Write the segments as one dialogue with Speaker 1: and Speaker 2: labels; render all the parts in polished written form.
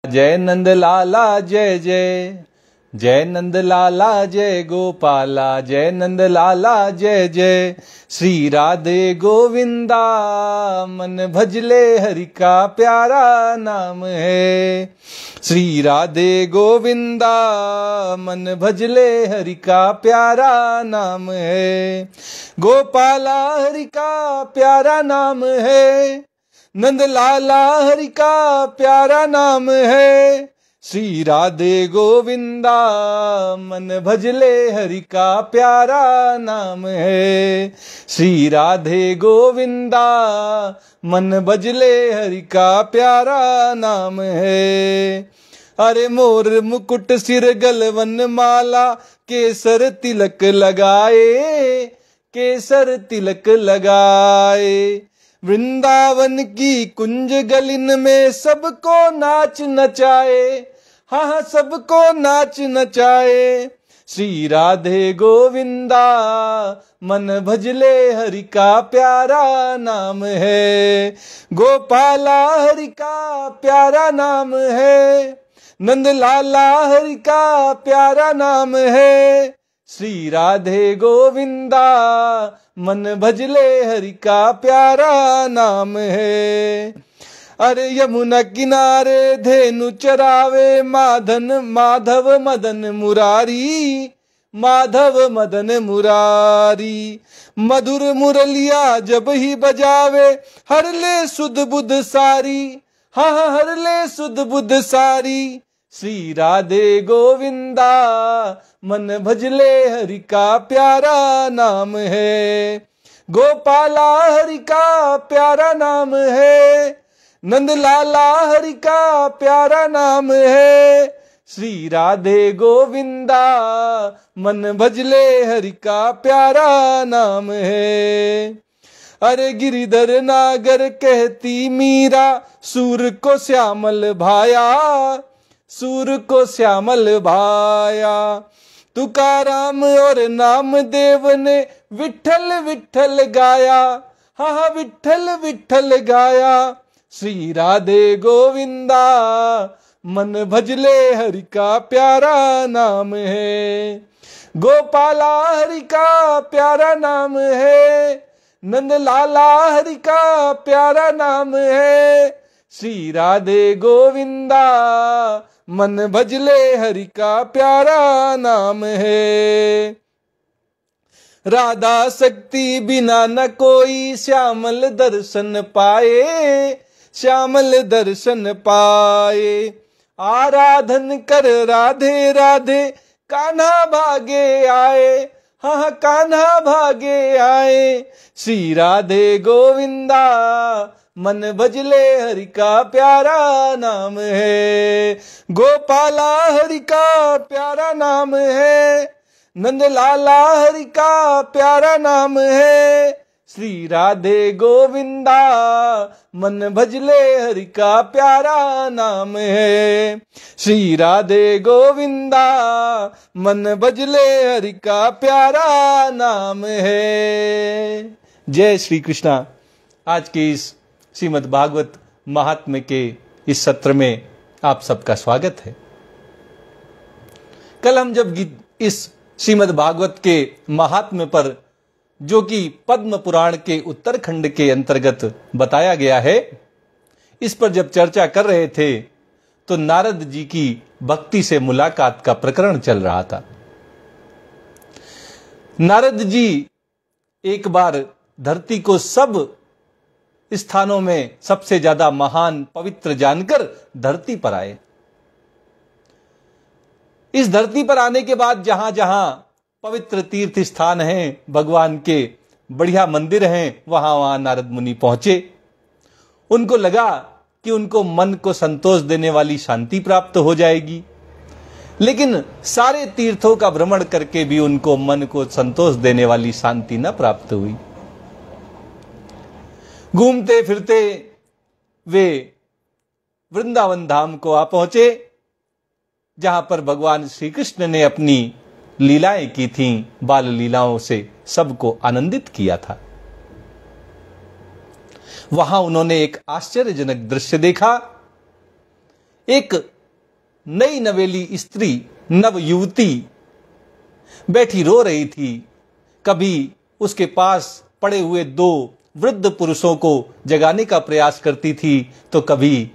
Speaker 1: जय नंद लाला जय जय, जय नंद लाला जय गोपाला, जय नंद लाला जय जय। श्री राधे गोविंदा मन भजले हरि का प्यारा नाम है। श्री राधे गोविंदा मन भजले हरि का प्यारा नाम है। गोपाला हरि का प्यारा नाम है, नंद लाला हरि का प्यारा नाम है। श्री राधे गोविंदा मन भजले हरि का प्यारा नाम है। श्री राधे गोविंदा मन भजले हरि का प्यारा नाम है। अरे मोर मुकुट सिर गलवन माला, केसर तिलक लगाए, केसर तिलक लगाए। वृंदावन की कुंज गलिन में सबको नाच नचाए, हाँ सबको नाच नचाए। श्री राधे गोविंदा मन भजले हरि का प्यारा नाम है। गोपाला हरि का प्यारा नाम है, नंद लाला हरि का प्यारा नाम है। श्री राधे गोविंदा मन भजले हरि का प्यारा नाम है। अरे यमुना किनारे धेनु चरावे, माधव मदन मुरारी, माधव मदन मुरारी। मधुर मुरलिया जब ही बजावे, हर ले सुध बुध सारी, हाँ हर ले सुध बुध सारी। श्री राधे गोविंदा मन भजले हरि का प्यारा नाम है। गोपाला हरि का प्यारा नाम है, नंद लाला हरि का प्यारा नाम है। श्री राधे गोविंदा मन भजले हरि का प्यारा नाम है। अरे गिरिधर नागर कहती मीरा, सूर को श्यामल भाया, सूर को श्यामल भाया। तुकाराम और नामदेव ने विठल विठल गाया, हाँ विठल विठल गाया। श्री राधे गोविंदा मन भजले हरि का प्यारा नाम है। गोपाला हरि का प्यारा नाम है, नंद लाला हरि का प्यारा नाम है। श्री राधे गोविंदा मन भजले हरि का प्यारा नाम है। राधा शक्ति बिना न कोई श्यामल दर्शन पाए, श्यामल दर्शन पाए। आराधन कर राधे राधे, कान्हा भागे आए, हाँ कान्हा भागे आए। श्री राधे गोविंदा मन भजले हरि का प्यारा नाम है। गोपाला हरि का प्यारा नाम है, नंद लाला हरि का प्यारा नाम है। श्री राधे गोविंदा मन भजले हरि का प्यारा नाम है। श्री राधे गोविंदा मन भजले हरि का प्यारा नाम है। जय श्री कृष्णा। आज के इस श्रीमद् भागवत महात्म्य के इस सत्र में आप सबका स्वागत है। कल हम जब इस श्रीमद् भागवत के महात्म्य पर, जो कि पद्म पुराण के उत्तरखंड के अंतर्गत बताया गया है, इस पर जब चर्चा कर रहे थे तो नारद जी की भक्ति से मुलाकात का प्रकरण चल रहा था। नारद जी एक बार धरती को सब स्थानों में सबसे ज्यादा महान पवित्र जानकर धरती पर आए। इस धरती पर आने के बाद जहां जहां पवित्र तीर्थ स्थान हैं, भगवान के बढ़िया मंदिर हैं, वहां वहां नारद मुनि पहुंचे। उनको लगा कि उनको मन को संतोष देने वाली शांति प्राप्त हो जाएगी, लेकिन सारे तीर्थों का भ्रमण करके भी उनको मन को संतोष देने वाली शांति न प्राप्त हुई। घूमते फिरते वे वृंदावन धाम को आ पहुंचे, जहां पर भगवान श्री कृष्ण ने अपनी लीलाएं की थीं, बाल लीलाओं से सबको आनंदित किया था। वहां उन्होंने एक आश्चर्यजनक दृश्य देखा। एक नई नवेली स्त्री, नव युवती बैठी रो रही थी। कभी उसके पास पड़े हुए दो वृद्ध पुरुषों को जगाने का प्रयास करती थी तो कभी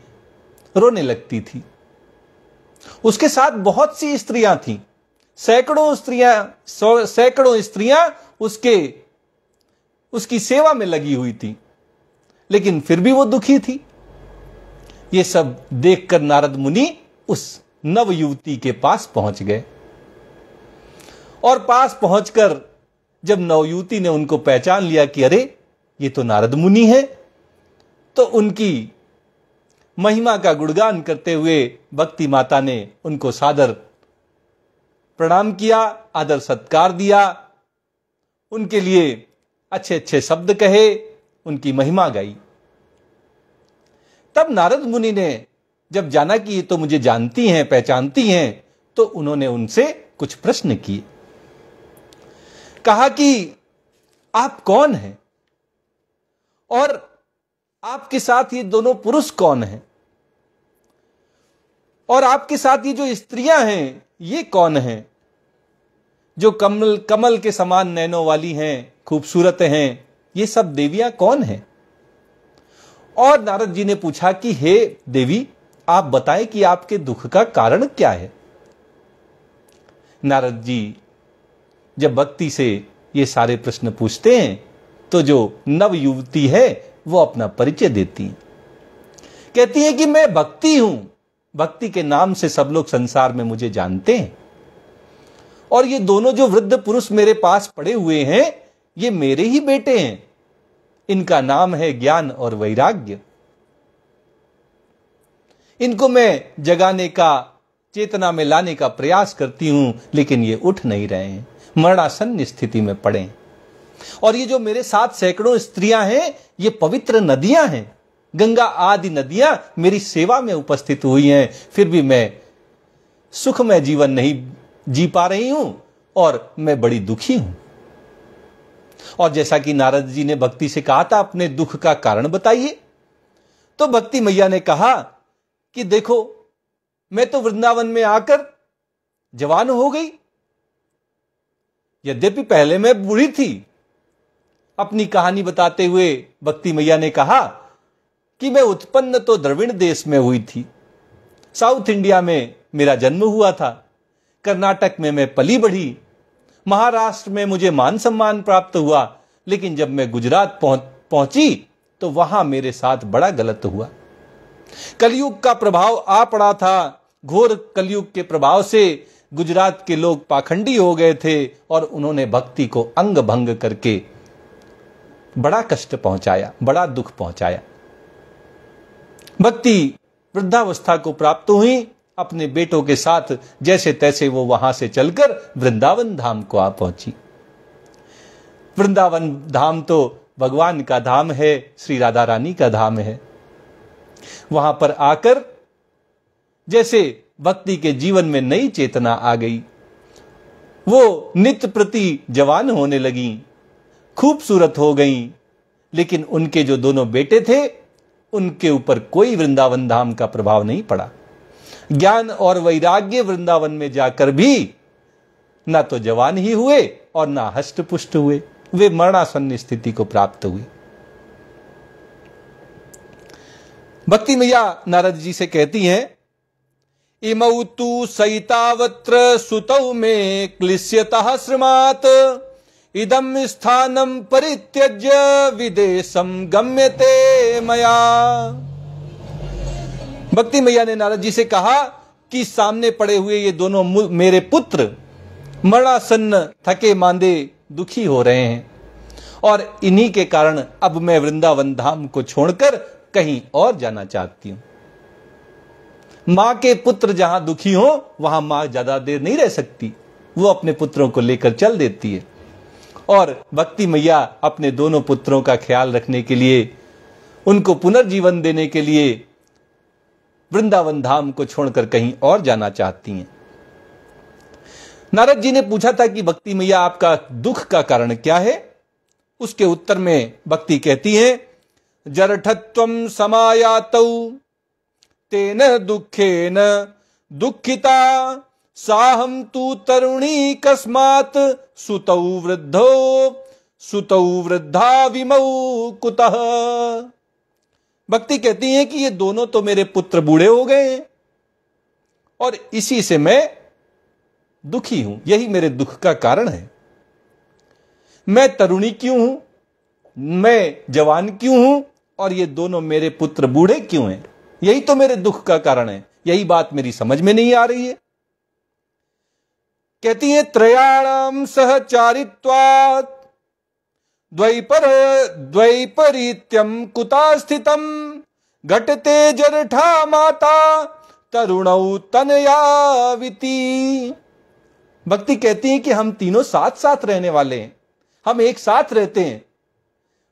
Speaker 1: रोने लगती थी। उसके साथ बहुत सी स्त्रियां थीं, सैकड़ों स्त्रियां उसकी सेवा में लगी हुई थी, लेकिन फिर भी वो दुखी थी। ये सब देखकर नारद मुनि उस नव युवती के पास पहुंच गए और पास पहुंचकर जब नवयुवती ने उनको पहचान लिया कि अरे ये तो नारद मुनि है, तो उनकी महिमा का गुणगान करते हुए भक्ति माता ने उनको सादर प्रणाम किया, आदर सत्कार दिया, उनके लिए अच्छे अच्छे शब्द कहे, उनकी महिमा गाई। तब नारद मुनि ने जब जाना कि ये तो मुझे जानती हैं, पहचानती हैं, तो उन्होंने उनसे कुछ प्रश्न किए। कहा कि आप कौन हैं और आपके साथ ये दोनों पुरुष कौन हैं, और आपके साथ ये जो स्त्रियां हैं ये कौन हैं, जो कमल के समान नैनों वाली हैं, खूबसूरत हैं, ये सब देवियां कौन हैं। और नारद जी ने पूछा कि हे देवी, आप बताएं कि आपके दुख का कारण क्या है। नारद जी जब भक्ति से ये सारे प्रश्न पूछते हैं तो जो नव युवती है वो अपना परिचय देती है, कहती है कि मैं भक्ति हूं, भक्ति के नाम से सब लोग संसार में मुझे जानते हैं, और ये दोनों जो वृद्ध पुरुष मेरे पास पड़े हुए हैं ये मेरे ही बेटे हैं, इनका नाम है ज्ञान और वैराग्य। इनको मैं जगाने का, चेतना में लाने का प्रयास करती हूं, लेकिन ये उठ नहीं रहे हैं, मरणासन्न स्थिति में पड़े। और ये जो मेरे साथ सैकड़ों स्त्रियां हैं ये पवित्र नदियां हैं, गंगा आदि नदियां मेरी सेवा में उपस्थित हुई हैं, फिर भी मैं सुखमय जीवन नहीं जी पा रही हूं और मैं बड़ी दुखी हूं। और जैसा कि नारद जी ने भक्ति से कहा था अपने दुख का कारण बताइए, तो भक्ति मैया ने कहा कि देखो मैं तो वृंदावन में आकर जवान हो गई, यद्यपि पहले मैं बूढ़ी थी। अपनी कहानी बताते हुए भक्ति मैया ने कहा कि मैं उत्पन्न तो द्रविड़ देश में हुई थी, साउथ इंडिया में मेरा जन्म हुआ था, कर्नाटक में मैं पली बढ़ी, महाराष्ट्र में मुझे मान सम्मान प्राप्त हुआ, लेकिन जब मैं गुजरात पहुंची तो वहां मेरे साथ बड़ा गलत हुआ। कलयुग का प्रभाव आ पड़ा था, घोर कलयुग के प्रभाव से गुजरात के लोग पाखंडी हो गए थे और उन्होंने भक्ति को अंग भंग करके बड़ा कष्ट पहुंचाया, बड़ा दुख पहुंचाया। भक्ति वृद्धावस्था को प्राप्त हुई, अपने बेटों के साथ जैसे तैसे वो वहां से चलकर वृंदावन धाम को आ पहुंची। वृंदावन धाम तो भगवान का धाम है, श्री राधा रानी का धाम है। वहां पर आकर जैसे भक्ति के जीवन में नई चेतना आ गई, वो नित्य प्रति जवान होने लगी, खूबसूरत हो गई, लेकिन उनके जो दोनों बेटे थे उनके ऊपर कोई वृंदावन धाम का प्रभाव नहीं पड़ा। ज्ञान और वैराग्य वृंदावन में जाकर भी ना तो जवान ही हुए और ना हष्ट पुष्ट हुए, वे मरणासन्न स्थिति को प्राप्त हुए। भक्ति मैया नारद जी से कहती हैं, इमौ तु सहितावत्र सुतौ में क्लिश्यतः श्रमात् इदम स्थानम परित्यज्य विदेशम गम्यते मया। भक्ति मैया ने नारद जी से कहा कि सामने पड़े हुए ये दोनों मेरे पुत्र मरणासन्न, थके मांदे, दुखी हो रहे हैं, और इन्हीं के कारण अब मैं वृंदावन धाम को छोड़कर कहीं और जाना चाहती हूं। मां के पुत्र जहां दुखी हो वहां मां ज्यादा देर नहीं रह सकती, वो अपने पुत्रों को लेकर चल देती है। और भक्ति मैया अपने दोनों पुत्रों का ख्याल रखने के लिए, उनको पुनर्जीवन देने के लिए वृंदावन धाम को छोड़कर कहीं और जाना चाहती हैं। नारद जी ने पूछा था कि भक्ति मैया आपका दुख का कारण क्या है। उसके उत्तर में भक्ति कहती है, जरठत्वं समायातौ तेन दुखेन दुखिता साहम तू तरुणी कस्मात् सुतौ वृद्धा विमौ कुतः। भक्ति कहती है कि ये दोनों तो मेरे पुत्र बूढ़े हो गए हैं और इसी से मैं दुखी हूं, यही मेरे दुख का कारण है। मैं तरुणी क्यों हूं, मैं जवान क्यों हूं और ये दोनों मेरे पुत्र बूढ़े क्यों हैं, यही तो मेरे दुख का कारण है। यही बात मेरी समझ में नहीं आ रही है। कहती है त्रयाणाम सहचारित्वात् द्वैपरीत्यम कुता स्थितम घटते जरठा माता तरुणौ तनयाविति। भक्ति कहती है कि हम तीनों साथ साथ रहने वाले हैं, हम एक साथ रहते हैं।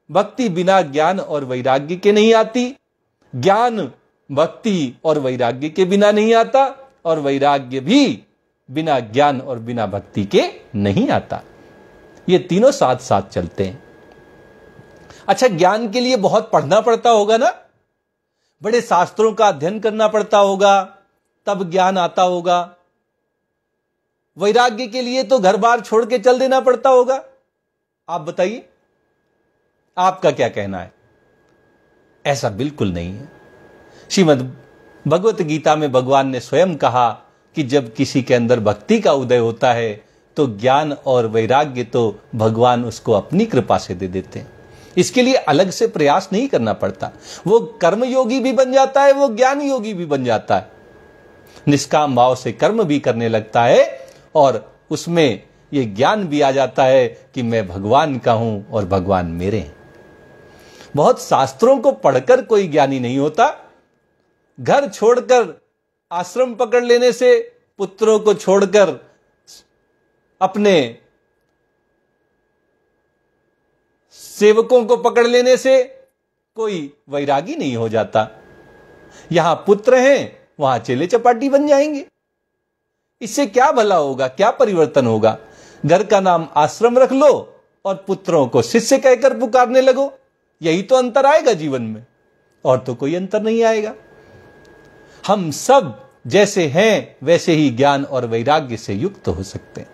Speaker 1: भक्ति बिना ज्ञान और वैराग्य के नहीं आती, ज्ञान भक्ति और वैराग्य के बिना नहीं आता, और वैराग्य भी बिना ज्ञान और बिना भक्ति के नहीं आता। ये तीनों साथ साथ चलते हैं। अच्छा, ज्ञान के लिए बहुत पढ़ना पड़ता होगा ना, बड़े शास्त्रों का अध्ययन करना पड़ता होगा, तब ज्ञान आता होगा। वैराग्य के लिए तो घर बार छोड़ के चल देना पड़ता होगा। आप बताइए, आपका क्या कहना है? ऐसा बिल्कुल नहीं है। श्रीमद् भगवत गीता में भगवान ने स्वयं कहा कि जब किसी के अंदर भक्ति का उदय होता है तो ज्ञान और वैराग्य तो भगवान उसको अपनी कृपा से दे देते हैं। इसके लिए अलग से प्रयास नहीं करना पड़ता। वो कर्म योगी भी बन जाता है, वो ज्ञान योगी भी बन जाता है। निष्काम भाव से कर्म भी करने लगता है और उसमें ये ज्ञान भी आ जाता है कि मैं भगवान का हूं और भगवान मेरे हैं। बहुत शास्त्रों को पढ़कर कोई ज्ञानी नहीं होता। घर छोड़कर आश्रम पकड़ लेने से, पुत्रों को छोड़कर अपने सेवकों को पकड़ लेने से कोई वैरागी नहीं हो जाता। यहां पुत्र हैं, वहां चेले चपाटी बन जाएंगे। इससे क्या भला होगा, क्या परिवर्तन होगा? घर का नाम आश्रम रख लो और पुत्रों को शिष्य कहकर पुकारने लगो। यही तो अंतर आएगा जीवन में, और तो कोई अंतर नहीं आएगा। हम सब जैसे हैं वैसे ही ज्ञान और वैराग्य से युक्त हो सकते हैं।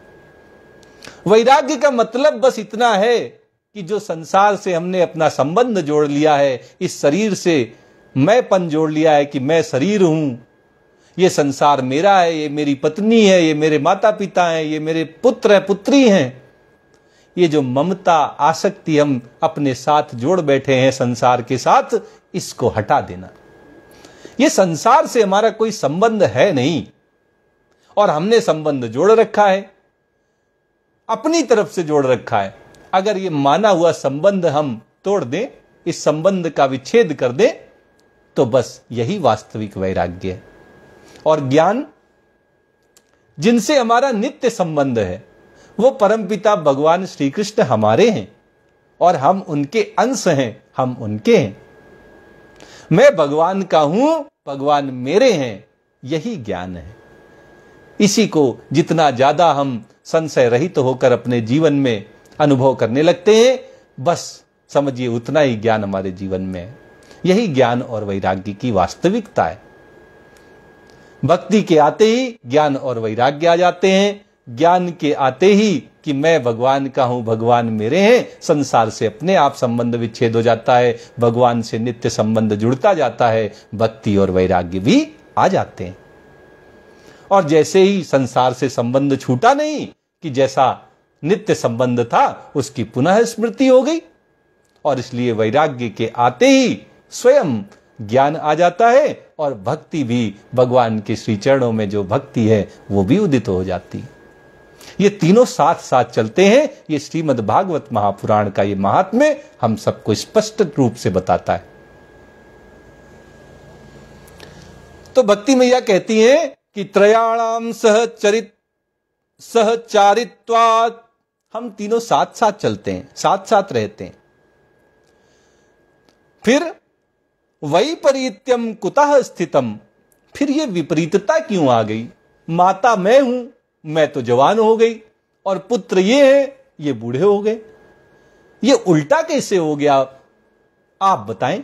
Speaker 1: वैराग्य का मतलब बस इतना है कि जो संसार से हमने अपना संबंध जोड़ लिया है, इस शरीर से मैंपन जोड़ लिया है कि मैं शरीर हूं, ये संसार मेरा है, ये मेरी पत्नी है, ये मेरे माता पिता हैं, ये मेरे पुत्र है, पुत्री हैं। ये जो ममता आसक्ति हम अपने साथ जोड़ बैठे हैं संसार के साथ, इसको हटा देना। ये संसार से हमारा कोई संबंध है नहीं, और हमने संबंध जोड़ रखा है, अपनी तरफ से जोड़ रखा है। अगर ये माना हुआ संबंध हम तोड़ दें, इस संबंध का विच्छेद कर दें, तो बस यही वास्तविक वैराग्य है। और ज्ञान, जिनसे हमारा नित्य संबंध है, वो परमपिता भगवान श्री कृष्ण हमारे हैं और हम उनके अंश हैं, हम उनके हैं। मैं भगवान का हूं, भगवान मेरे हैं, यही ज्ञान है। इसी को जितना ज्यादा हम संशय रहित होकर अपने जीवन में अनुभव करने लगते हैं, बस समझिए उतना ही ज्ञान हमारे जीवन में है। यही ज्ञान और वैराग्य की वास्तविकता है। भक्ति के आते ही ज्ञान और वैराग्य आ जाते हैं। ज्ञान के आते ही कि मैं भगवान का हूं, भगवान मेरे हैं, संसार से अपने आप संबंध विच्छेद हो जाता है, भगवान से नित्य संबंध जुड़ता जाता है, भक्ति और वैराग्य भी आ जाते हैं। और जैसे ही संसार से संबंध छूटा नहीं, कि जैसा नित्य संबंध था उसकी पुनः स्मृति हो गई, और इसलिए वैराग्य के आते ही स्वयं ज्ञान आ जाता है और भक्ति भी, भगवान के श्री चरणों में जो भक्ति है वो भी उदित हो जाती है। ये तीनों साथ साथ चलते हैं। ये श्रीमद् भागवत महापुराण का ये महात्म्य हम सबको स्पष्ट रूप से बताता है। तो भक्ति मैया कहती हैं कि त्रयाणाम सहचारित्वात्, हम तीनों साथ साथ चलते हैं, साथ साथ रहते हैं। फिर वैपरीत्यम कुतः स्थितम, फिर ये विपरीतता क्यों आ गई? माता मैं हूं, मैं तो जवान हो गई, और पुत्र ये हैं, ये बूढ़े हो गए। ये उल्टा कैसे हो गया, आप बताएं।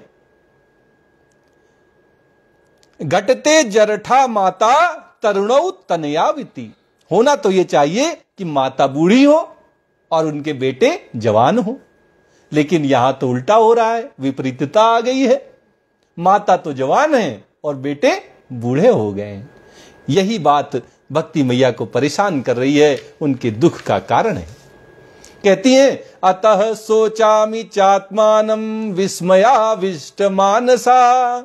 Speaker 1: घटते जरठा माता तरुणौ तनयाविति। होना तो ये चाहिए कि माता बूढ़ी हो और उनके बेटे जवान हो, लेकिन यहां तो उल्टा हो रहा है, विपरीतता आ गई है। माता तो जवान है और बेटे बूढ़े हो गए हैं। यही बात भक्ति मैया को परेशान कर रही है, उनके दुख का कारण है। कहती हैं, अतः सोचामि चात्मानं विस्मयाविष्ट मानसा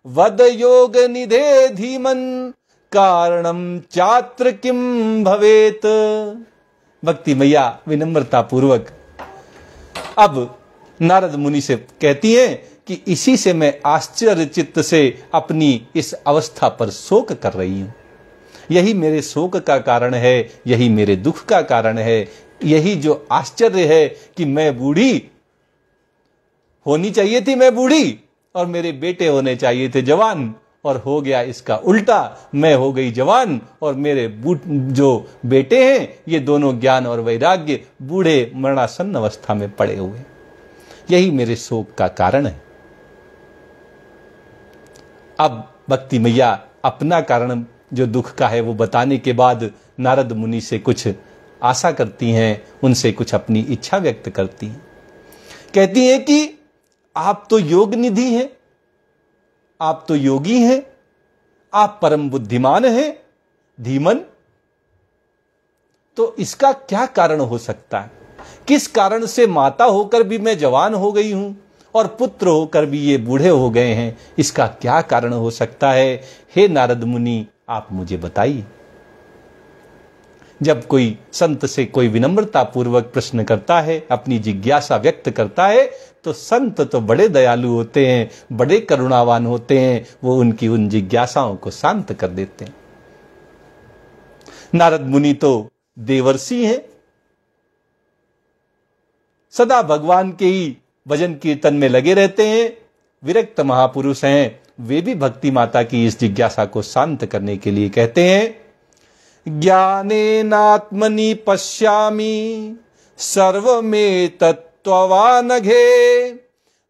Speaker 1: वद योग निधे धीमन कारणम चात्र किम भवेत। भक्ति मैया विनम्रता पूर्वक अब नारद मुनि से कहती हैं कि इसी से मैं आश्चर्यचित्त से अपनी इस अवस्था पर शोक कर रही हूं। यही मेरे शोक का कारण है, यही मेरे दुख का कारण है। यही जो आश्चर्य है कि मैं बूढ़ी होनी चाहिए थी, मैं बूढ़ी, और मेरे बेटे होने चाहिए थे जवान, और हो गया इसका उल्टा। मैं हो गई जवान और मेरे जो बेटे हैं ये दोनों ज्ञान और वैराग्य बूढ़े मरणासन्न अवस्था में पड़े हुए। यही मेरे शोक का कारण है। अब भक्ति मैया अपना कारण जो दुख का है वो बताने के बाद नारद मुनि से कुछ आशा करती हैं, उनसे कुछ अपनी इच्छा व्यक्त करती हैं। कहती हैं कि आप तो योग निधि हैं, आप तो योगी हैं, आप परम बुद्धिमान हैं, धीमन। तो इसका क्या कारण हो सकता है? किस कारण से माता होकर भी मैं जवान हो गई हूं और पुत्र होकर भी ये बूढ़े हो गए हैं? इसका क्या कारण हो सकता है? हे नारद मुनि, आप मुझे बताइए। जब कोई संत से कोई विनम्रता पूर्वक प्रश्न करता है, अपनी जिज्ञासा व्यक्त करता है, तो संत तो बड़े दयालु होते हैं, बड़े करुणावान होते हैं, वो उनकी उन जिज्ञासाओं को शांत कर देते हैं। नारद मुनि तो देवर्षि हैं, सदा भगवान के ही भजन कीर्तन में लगे रहते हैं, विरक्त महापुरुष हैं। वे भी भक्ति माता की इस जिज्ञासा को शांत करने के लिए कहते हैं, ज्ञानेनात्मनि पश्यामि सर्वमेतत्त्ववानघे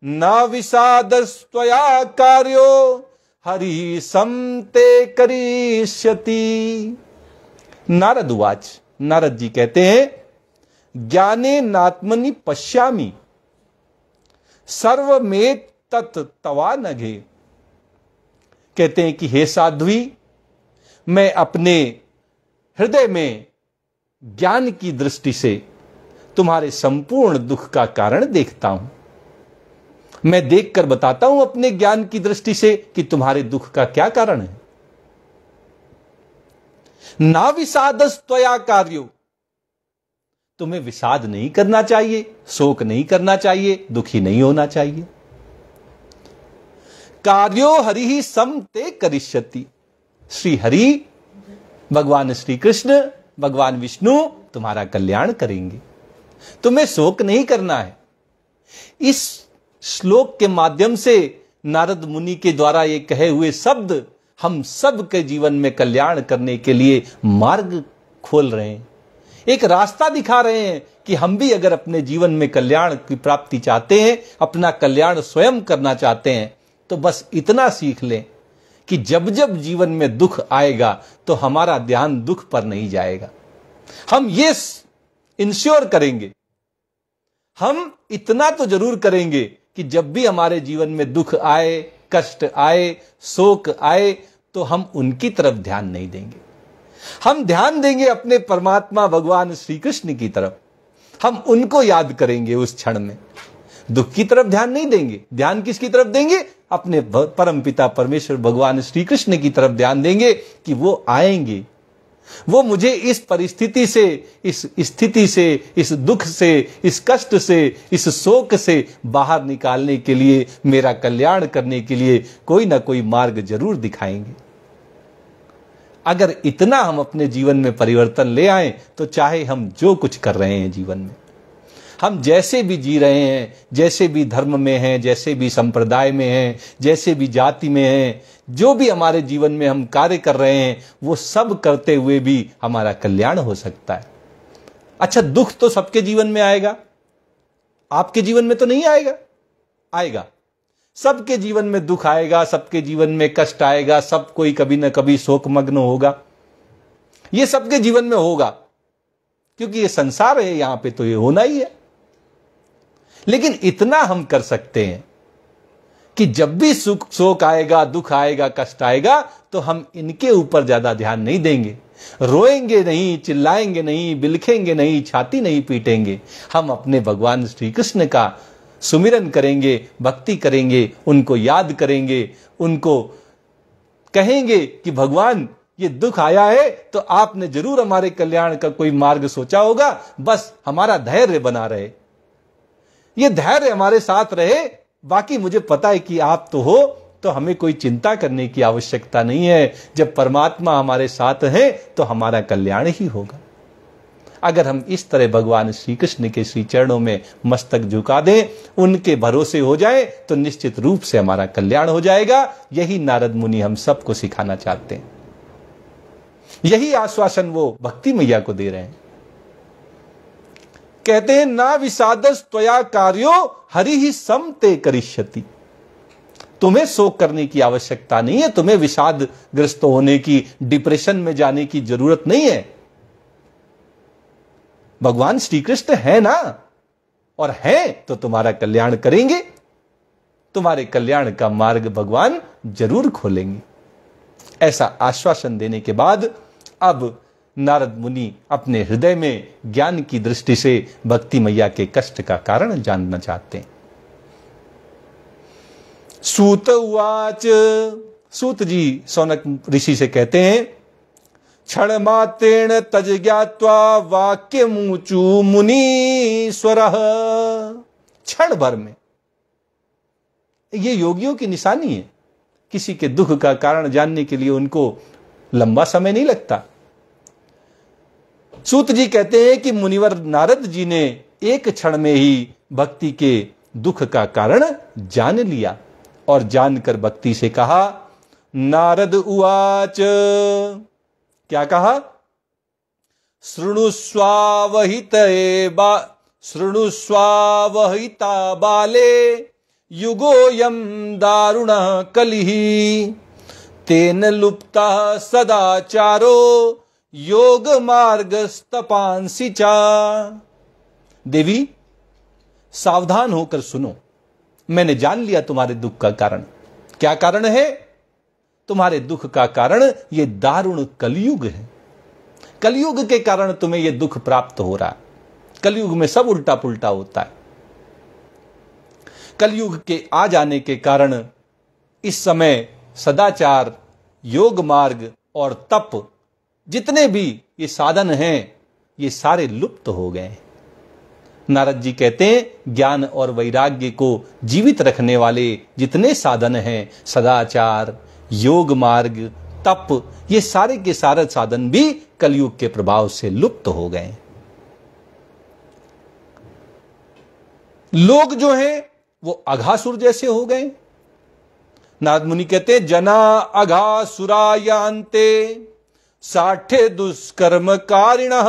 Speaker 1: न विषादस्त्वया कार्यो हरि समते करिष्यति। नारद उवाच, नारद जी कहते हैं, ज्ञानेनात्मनि पश्यामि सर्वमेतत्त्ववानघे। कहते हैं कि हे साध्वी, मैं अपने हृदय में ज्ञान की दृष्टि से तुम्हारे संपूर्ण दुख का कारण देखता हूं। मैं देखकर बताता हूं अपने ज्ञान की दृष्टि से कि तुम्हारे दुख का क्या कारण है। ना विषादस्त्वया कार्यो, तुम्हें विषाद नहीं करना चाहिए, शोक नहीं करना चाहिए, दुखी नहीं होना चाहिए। कार्यो हरि ही समते करिष्यति, श्री हरि भगवान श्री कृष्ण, भगवान विष्णु तुम्हारा कल्याण करेंगे, तुम्हें शोक नहीं करना है। इस श्लोक के माध्यम से नारद मुनि के द्वारा ये कहे हुए शब्द हम सब के जीवन में कल्याण करने के लिए मार्ग खोल रहे हैं, एक रास्ता दिखा रहे हैं कि हम भी अगर अपने जीवन में कल्याण की प्राप्ति चाहते हैं, अपना कल्याण स्वयं करना चाहते हैं, तो बस इतना सीख लें कि जब जब जीवन में दुख आएगा तो हमारा ध्यान दुख पर नहीं जाएगा। हम ये इंश्योर करेंगे, हम इतना तो जरूर करेंगे कि जब भी हमारे जीवन में दुख आए, कष्ट आए, शोक आए, तो हम उनकी तरफ ध्यान नहीं देंगे। हम ध्यान देंगे अपने परमात्मा भगवान श्री कृष्ण की तरफ। हम उनको याद करेंगे उस क्षण में, दुख की तरफ ध्यान नहीं देंगे। ध्यान किसकी तरफ देंगे? अपने परम पिता परमेश्वर भगवान श्री कृष्ण की तरफ ध्यान देंगे कि वो आएंगे, वो मुझे इस परिस्थिति से, इस स्थिति से, इस दुख से, इस कष्ट से, इस शोक से बाहर निकालने के लिए, मेरा कल्याण करने के लिए कोई ना कोई मार्ग जरूर दिखाएंगे। अगर इतना हम अपने जीवन में परिवर्तन ले आए तो चाहे हम जो कुछ कर रहे हैं जीवन में, हम जैसे भी जी रहे हैं, जैसे भी धर्म में हैं, जैसे भी संप्रदाय में हैं, जैसे भी जाति में हैं, जो भी हमारे जीवन में हम कार्य कर रहे हैं, वो सब करते हुए भी हमारा कल्याण हो सकता है। अच्छा, दुख तो सबके जीवन में आएगा, आपके जीवन में तो नहीं आएगा? आएगा। सबके जीवन में दुख आएगा, सबके जीवन में कष्ट आएगा, सब कोई कभी ना कभी शोकमग्न होगा, ये सबके जीवन में होगा, क्योंकि ये संसार है, यहां पे तो ये होना ही है। लेकिन इतना हम कर सकते हैं कि जब भी सुख शोक आएगा, दुख आएगा, कष्ट आएगा, तो हम इनके ऊपर ज्यादा ध्यान नहीं देंगे, रोएंगे नहीं, चिल्लाएंगे नहीं, बिलखेंगे नहीं, छाती नहीं पीटेंगे। हम अपने भगवान श्री कृष्ण का सुमिरन करेंगे, भक्ति करेंगे, उनको याद करेंगे, उनको कहेंगे कि भगवान ये दुख आया है तो आपने जरूर हमारे कल्याण का कोई मार्ग सोचा होगा, बस हमारा धैर्य बना रहे, ये धैर्य हमारे साथ रहे। बाकी मुझे पता है कि आप तो हो, तो हमें कोई चिंता करने की आवश्यकता नहीं है। जब परमात्मा हमारे साथ है तो हमारा कल्याण ही होगा। अगर हम इस तरह भगवान श्री कृष्ण के श्री चरणों में मस्तक झुका दें, उनके भरोसे हो जाए, तो निश्चित रूप से हमारा कल्याण हो जाएगा। यही नारद मुनि हम सबको सिखाना चाहते हैं, यही आश्वासन वो भक्ति मैया को दे रहे हैं। कहते हैं ना विषादस त्वया कार्यो हरि ही सम ते करिष्यति। तुम्हें शोक करने की आवश्यकता नहीं है, तुम्हें विषादग्रस्त होने की, डिप्रेशन में जाने की जरूरत नहीं है। भगवान श्री कृष्ण है ना, और है तो तुम्हारा कल्याण करेंगे, तुम्हारे कल्याण का मार्ग भगवान जरूर खोलेंगे। ऐसा आश्वासन देने के बाद अब नारद मुनि अपने हृदय में ज्ञान की दृष्टि से भक्ति मैया के कष्ट का कारण जानना चाहते हैं। सूत उवाच, सूत जी सौनक ऋषि से कहते हैं, क्षण मात्रेण तज ज्ञात्वा वाक्य मूचु मुनीश्वरः। क्षण भर में, ये योगियों की निशानी है, किसी के दुख का कारण जानने के लिए उनको लंबा समय नहीं लगता। सूत जी कहते हैं कि मुनिवर नारद जी ने एक क्षण में ही भक्ति के दुख का कारण जान लिया, और जानकर भक्ति से कहा, नारद उवाच, क्या कहा, शृणुस्वावहिता बाले युगोयम दारुणः कलिः तेन लुप्ता सदाचारो योग मार्गस्तपांसि चा। देवी सावधान होकर सुनो, मैंने जान लिया तुम्हारे दुख का कारण। क्या कारण है? तुम्हारे दुख का कारण ये दारुण कलयुग है। कलयुग के कारण तुम्हें ये दुख प्राप्त हो रहा है। कलयुग में सब उल्टा पुल्टा होता है। कलयुग के आ जाने के कारण इस समय सदाचार, योग मार्ग और तप, जितने भी ये साधन हैं, ये सारे लुप्त हो गए हैं। नारद जी कहते हैं, ज्ञान और वैराग्य को जीवित रखने वाले जितने साधन हैं, सदाचार, योग मार्ग, तप, ये सारे के सारे साधन भी कलयुग के प्रभाव से लुप्त हो गए। लोग जो हैं वो अघासुर जैसे हो गए। नारद मुनि कहते हैं, जना अघासुरा यान्ते साठे दुष्कर्म कारिणः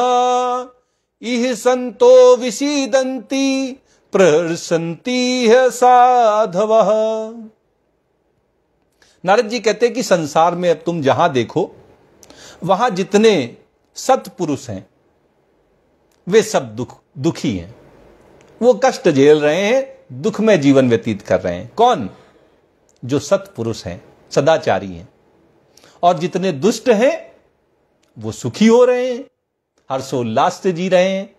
Speaker 1: इह संतो विसीदन्ति प्रहर्षन्ति साधवः। नारद जी कहते हैं कि संसार में अब तुम जहां देखो, वहां जितने सत्पुरुष हैं वे सब दुखी हैं। वो कष्ट झेल रहे हैं, दुख में जीवन व्यतीत कर रहे हैं। कौन? जो सत्पुरुष हैं, सदाचारी हैं। और जितने दुष्ट हैं वो सुखी हो रहे हैं, हर्षोल्लास से जी रहे हैं।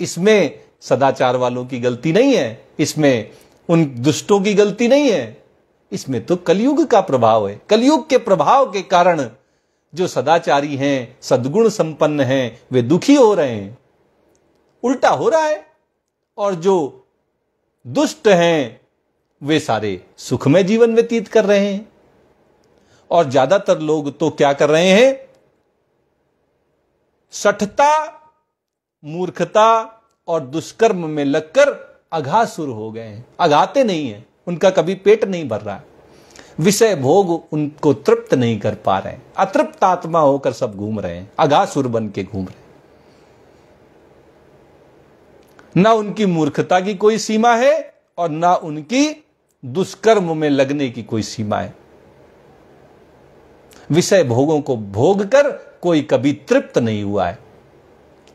Speaker 1: इसमें सदाचार वालों की गलती नहीं है, इसमें उन दुष्टों की गलती नहीं है, इसमें तो कलयुग का प्रभाव है। कलयुग के प्रभाव के कारण जो सदाचारी हैं, सद्गुण संपन्न हैं, वे दुखी हो रहे हैं, उल्टा हो रहा है। और जो दुष्ट हैं वे सारे सुखमय जीवन व्यतीत कर रहे हैं। और ज्यादातर लोग तो क्या कर रहे हैं? शठता, मूर्खता और दुष्कर्म में लगकर अघासुर हो गए हैं। अघाते नहीं हैं, उनका कभी पेट नहीं भर रहा है, विषय भोग उनको तृप्त नहीं कर पा रहे हैं, अतृप्त आत्मा होकर सब घूम रहे हैं, अघासुर बन के घूम रहे हैं। ना उनकी मूर्खता की कोई सीमा है और ना उनकी दुष्कर्म में लगने की कोई सीमा है। विषय भोगों को भोग कर कोई कभी तृप्त नहीं हुआ है,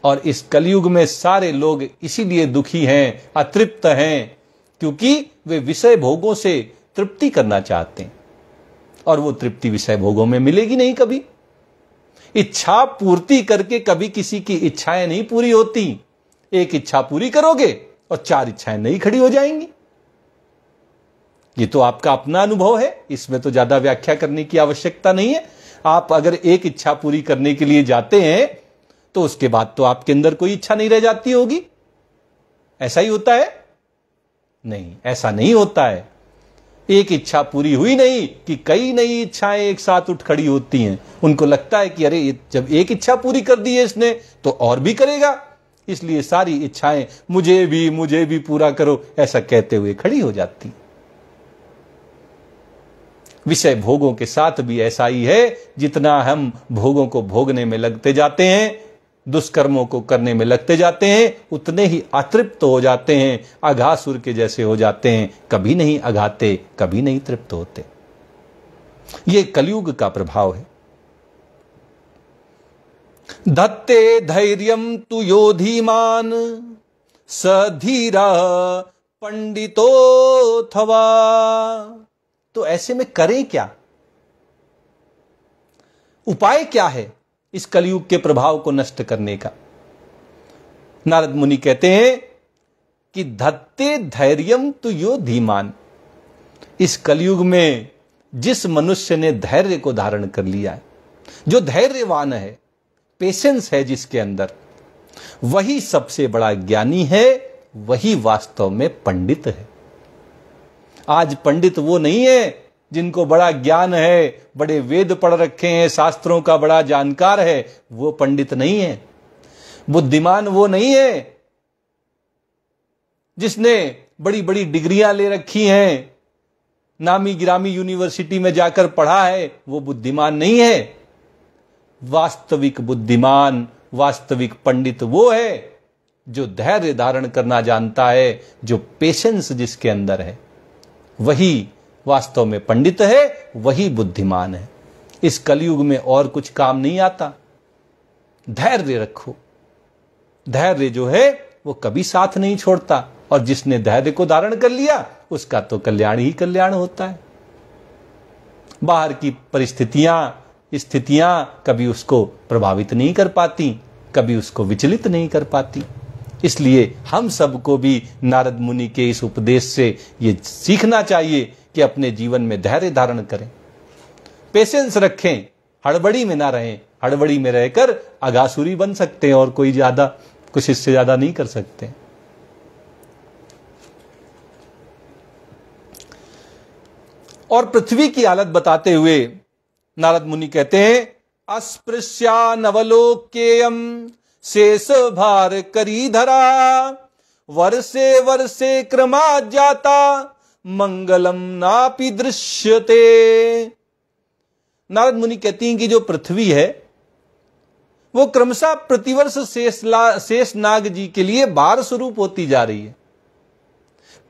Speaker 1: और इस कलयुग में सारे लोग इसीलिए दुखी हैं, अतृप्त हैं, क्योंकि वे विषय भोगों से तृप्ति करना चाहते हैं, और वो तृप्ति विषय भोगों में मिलेगी नहीं कभी। इच्छा पूर्ति करके कभी किसी की इच्छाएं नहीं पूरी होती। एक इच्छा पूरी करोगे और 4 इच्छाएं नहीं खड़ी हो जाएंगी। ये तो आपका अपना अनुभव है, इसमें तो ज्यादा व्याख्या करने की आवश्यकता नहीं है। आप अगर एक इच्छा पूरी करने के लिए जाते हैं तो उसके बाद तो आपके अंदर कोई इच्छा नहीं रह जाती होगी। ऐसा ही होता है? नहीं, ऐसा नहीं होता है। एक इच्छा पूरी हुई नहीं कि कई नई इच्छाएं एक साथ उठ खड़ी होती हैं। उनको लगता है कि अरे जब एक इच्छा पूरी कर दी है इसने तो और भी करेगा, इसलिए सारी इच्छाएं मुझे भी पूरा करो, ऐसा कहते हुए खड़ी हो जाती। विषय भोगों के साथ भी ऐसा ही है। जितना हम भोगों को भोगने में लगते जाते हैं, दुष्कर्मों को करने में लगते जाते हैं, उतने ही अतृप्त हो जाते हैं, अघासुर के जैसे हो जाते हैं। कभी नहीं अघाते, कभी नहीं तृप्त होते। ये कलयुग का प्रभाव है। धत्ते धैर्यम तु यो धीमान स धीरा पंडितोऽथवा। तो ऐसे में करें क्या? उपाय क्या है इस कलयुग के प्रभाव को नष्ट करने का? नारद मुनि कहते हैं कि धत्ते धैर्यम तु यो धीमान। इस कलयुग में जिस मनुष्य ने धैर्य को धारण कर लिया है, जो धैर्यवान है, पेशेंस है जिसके अंदर, वही सबसे बड़ा ज्ञानी है, वही वास्तव में पंडित है। आज पंडित वो नहीं है जिनको बड़ा ज्ञान है, बड़े वेद पढ़ रखे हैं, शास्त्रों का बड़ा जानकार है, वो पंडित नहीं है। बुद्धिमान वो नहीं है जिसने बड़ी बड़ी डिग्रियां ले रखी हैं, नामी गिरामी यूनिवर्सिटी में जाकर पढ़ा है, वो बुद्धिमान नहीं है। वास्तविक बुद्धिमान, वास्तविक पंडित वो है जो धैर्य धारण करना जानता है, जो पेशेंस जिसके अंदर है, वही वास्तव में पंडित है, वही बुद्धिमान है। इस कलयुग में और कुछ काम नहीं आता। धैर्य रखो। धैर्य जो है वो कभी साथ नहीं छोड़ता, और जिसने धैर्य को धारण कर लिया उसका तो कल्याण ही कल्याण होता है। बाहर की परिस्थितियां, स्थितियां कभी उसको प्रभावित नहीं कर पाती, कभी उसको विचलित नहीं कर पाती। इसलिए हम सबको भी नारद मुनि के इस उपदेश से ये सीखना चाहिए कि अपने जीवन में धैर्य धारण करें, पेशेंस रखें, हड़बड़ी में ना रहें। हड़बड़ी में रहकर अघासुरी बन सकते हैं, और कोई ज्यादा कुछ इससे ज्यादा नहीं कर सकते। और पृथ्वी की हालत बताते हुए नारद मुनि कहते हैं, अस्पृश्या नवलोक्येयम शेष भार करी धरा, वर्षे वर्षे क्रमा जाता मंगलम नापि दृश्यते। नारद मुनि कहती हैं कि जो पृथ्वी है वो क्रमशः प्रतिवर्ष शेष नाग जी के लिए भार स्वरूप होती जा रही है।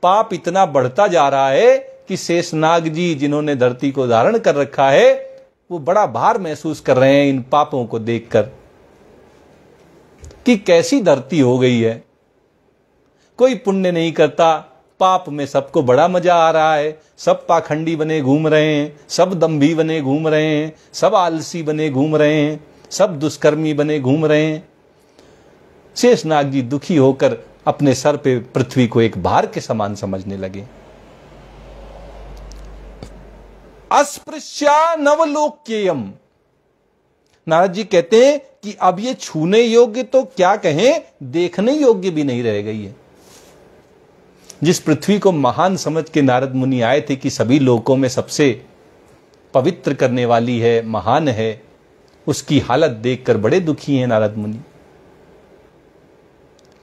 Speaker 1: पाप इतना बढ़ता जा रहा है कि शेष नाग जी जिन्होंने धरती को धारण कर रखा है, वो बड़ा भार महसूस कर रहे हैं इन पापों को देखकर कि कैसी धरती हो गई है। कोई पुण्य नहीं करता, पाप में सबको बड़ा मजा आ रहा है। सब पाखंडी बने घूम रहे हैं, सब दंभी बने घूम रहे हैं, सब आलसी बने घूम रहे हैं, सब दुष्कर्मी बने घूम रहे हैं। शेषनाग जी दुखी होकर अपने सर पे पृथ्वी को एक भार के समान समझने लगे। अस्पृश्या नवलोक्येयम। नारद जी कहते हैं कि अब ये छूने योग्य तो क्या कहें, देखने योग्य भी नहीं रह गई है। जिस पृथ्वी को महान समझ के नारद मुनि आए थे कि सभी लोकों में सबसे पवित्र करने वाली है, महान है, उसकी हालत देखकर बड़े दुखी हैं नारद मुनि।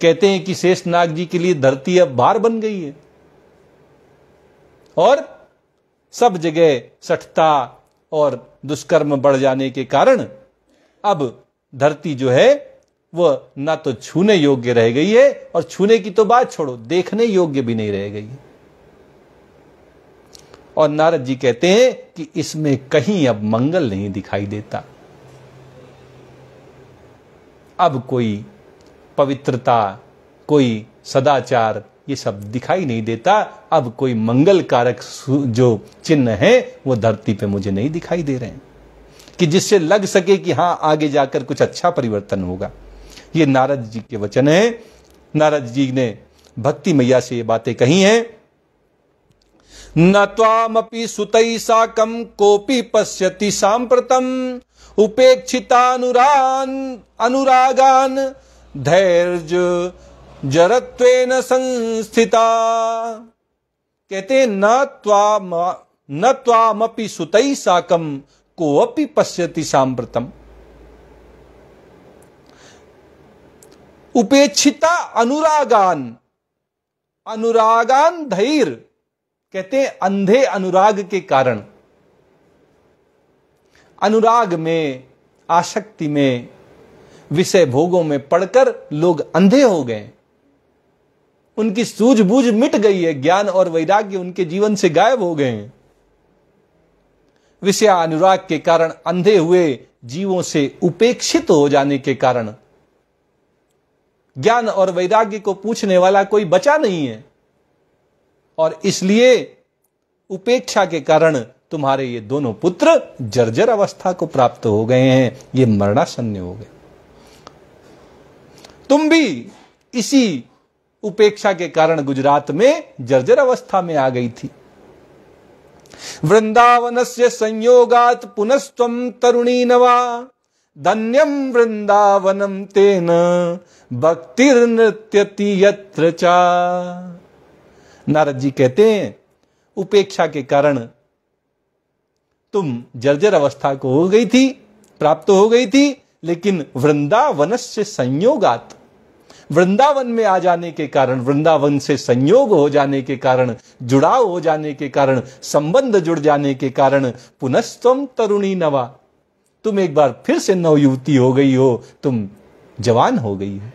Speaker 1: कहते हैं कि शेषनाग जी के लिए धरती अब भार बन गई है, और सब जगह सठता और दुष्कर्म बढ़ जाने के कारण अब धरती जो है वह ना तो छूने योग्य रह गई है, और छूने की तो बात छोड़ो, देखने योग्य भी नहीं रह गई है। और नारद जी कहते हैं कि इसमें कहीं अब मंगल नहीं दिखाई देता। अब कोई पवित्रता, कोई सदाचार, ये सब दिखाई नहीं देता। अब कोई मंगल कारक जो चिन्ह है वो धरती पे मुझे नहीं दिखाई दे रहे हैं कि जिससे लग सके कि हां आगे जाकर कुछ अच्छा परिवर्तन होगा। ये नारद जी के वचन है। नारद जी ने भक्ति मैया से ये बातें कही हैं। न त्वामपि सुतै साकं कोपि पश्यति सांप्रतम अनुरागान धैर्य जरत्वेन संस्थिता। कहते न त्वामपि सुतै साकं कोपि पश्यति सांप्रतम उपेक्षिता अनुरागान धैर्य। कहते हैं अंधे अनुराग के कारण, अनुराग में, आसक्ति में, विषय भोगों में पड़कर लोग अंधे हो गए। उनकी सूझबूझ मिट गई है, ज्ञान और वैराग्य उनके जीवन से गायब हो गए हैं। विषय अनुराग के कारण अंधे हुए जीवों से उपेक्षित हो जाने के कारण ज्ञान और वैराग्य को पूछने वाला कोई बचा नहीं है। और इसलिए उपेक्षा के कारण तुम्हारे ये दोनों पुत्र जर्जर अवस्था को प्राप्त हो गए हैं, ये मरणासन्न हो गए। तुम भी इसी उपेक्षा के कारण गुजरात में जर्जर अवस्था में आ गई थी। वृंदावनस्य संयोगात पुनस्त्वं तरुणी नवा धन्यम वृंदावनम तेन भक्तिर्नृत्यति यत्र चा। नारद जी कहते हैं उपेक्षा के कारण तुम जर्जर अवस्था को हो गई थी, प्राप्त हो गई थी, लेकिन वृंदावनस्य संयोगात, वृंदावन में आ जाने के कारण, वृंदावन से संयोग हो जाने के कारण, जुड़ाव हो जाने के कारण, संबंध जुड़ जाने के कारण पुनस्त्वं तरुणी नवा, तुम एक बार फिर से नवयुवती हो गई हो, तुम जवान हो गई हो।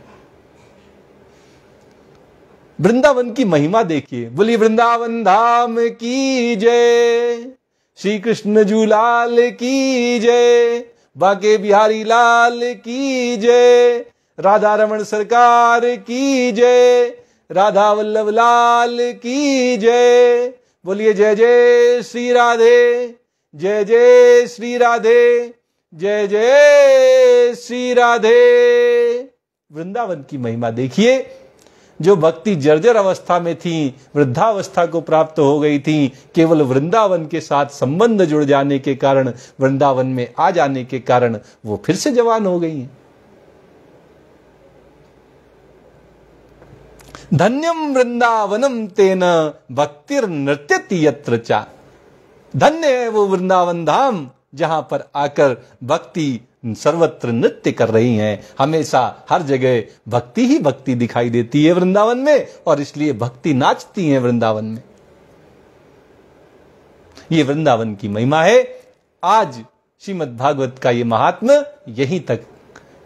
Speaker 1: वृंदावन की महिमा देखिए। बोली वृंदावन धाम की जय, श्री कृष्ण जूलाल की जय, बाके बिहारी लाल की जय, राधा रमण सरकार की जय, राधा वल्लभ लाल की जय। बोलिए जय जय श्री राधे, जय जय श्री राधे, जय जय श्री राधे। वृंदावन की महिमा देखिए। जो भक्ति जर्जर अवस्था में थी, वृद्धावस्था को प्राप्त हो गई थी, केवल वृंदावन के साथ संबंध जुड़ जाने के कारण, वृंदावन में आ जाने के कारण वो फिर से जवान हो गई हैं। धन्यम वृंदावनम तेन भक्तिर नृत्यति यत्र चा। धन्य है वो वृंदावन धाम जहां पर आकर भक्ति सर्वत्र नृत्य कर रही हैं। हमेशा हर जगह भक्ति ही भक्ति दिखाई देती है वृंदावन में, और इसलिए भक्ति नाचती है वृंदावन में। ये वृंदावन की महिमा है। आज श्रीमद् भागवत का ये महात्म्य यहीं तक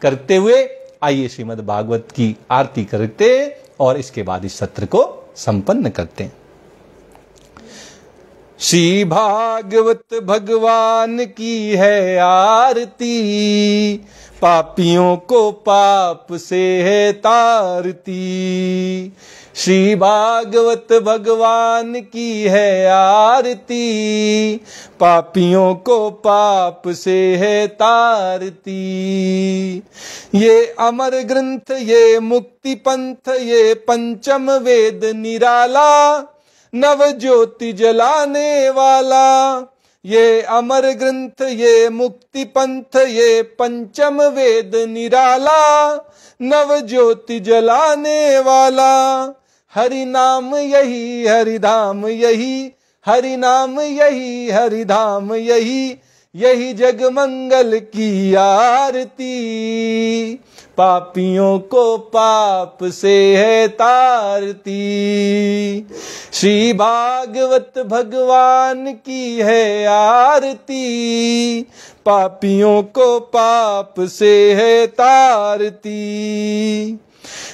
Speaker 1: करते हुए आइए श्रीमद् भागवत की आरती करते हैं और इसके बाद इस सत्र को संपन्न करते हैं। श्री भागवत भगवान की है आरती, पापियों को पाप से है तारती। श्री भागवत भगवान की है आरती, पापियों को पाप से है तारती। ये अमर ग्रंथ, ये मुक्ति पंथ, ये पंचम वेद निराला, नव ज्योति जलाने वाला। ये अमर ग्रंथ, ये मुक्ति पंथ, ये पंचम वेद निराला, नव ज्योति जलाने वाला। हरि नाम यही, हरि धाम यही, हरि नाम यही, हरि धाम यही, यही जग मंगल की आरती। पापियों को पाप से है तारती। श्री भागवत भगवान की है आरती, पापियों को पाप से है तारती।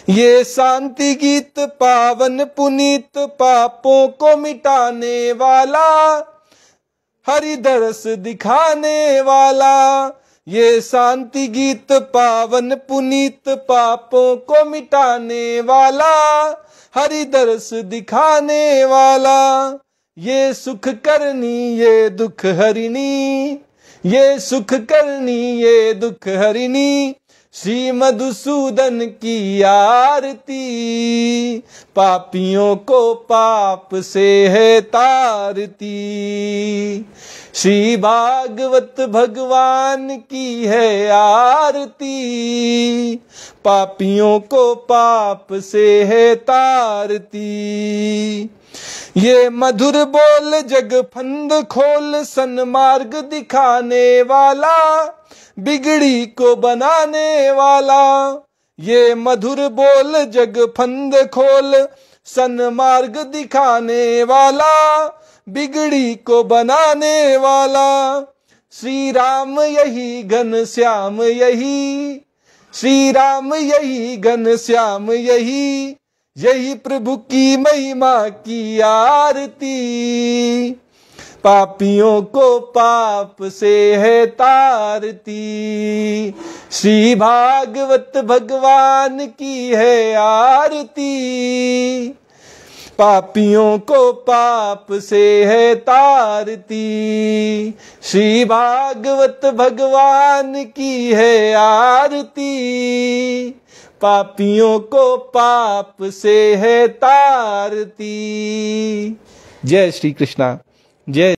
Speaker 1: ये शांति गीत पावन पुनीत पापों को मिटाने वाला, हरि दरस दिखाने वाला। ये शांति गीत पावन पुनीत पापों को मिटाने वाला, हरि दरस दिखाने वाला। ये सुख करनी ये दुख हरिणी, ये सुख करनी ये दुख हरिणी, श्री मधुसूदन की आरती। पापियों को पाप से है तारती, श्री भागवत भगवान की है आरती। पापियों को पाप से है तारती। ये मधुर बोल जग फंद खोल, सन्मार्ग दिखाने वाला, बिगड़ी को बनाने वाला। ये मधुर बोल जग फंद खोल, सन्मार्ग दिखाने वाला, बिगड़ी को बनाने वाला। श्री राम यही घनश्याम यही, श्री राम यही घनश्याम यही, यही प्रभु की महिमा की आरती। पापियों को पाप से है तारती, श्री भागवत भगवान की है आरती। पापियों को पाप से है तारती, श्री भागवत भगवान की है आरती। पापियों को पाप से है तारती। जय श्री कृष्णा। जय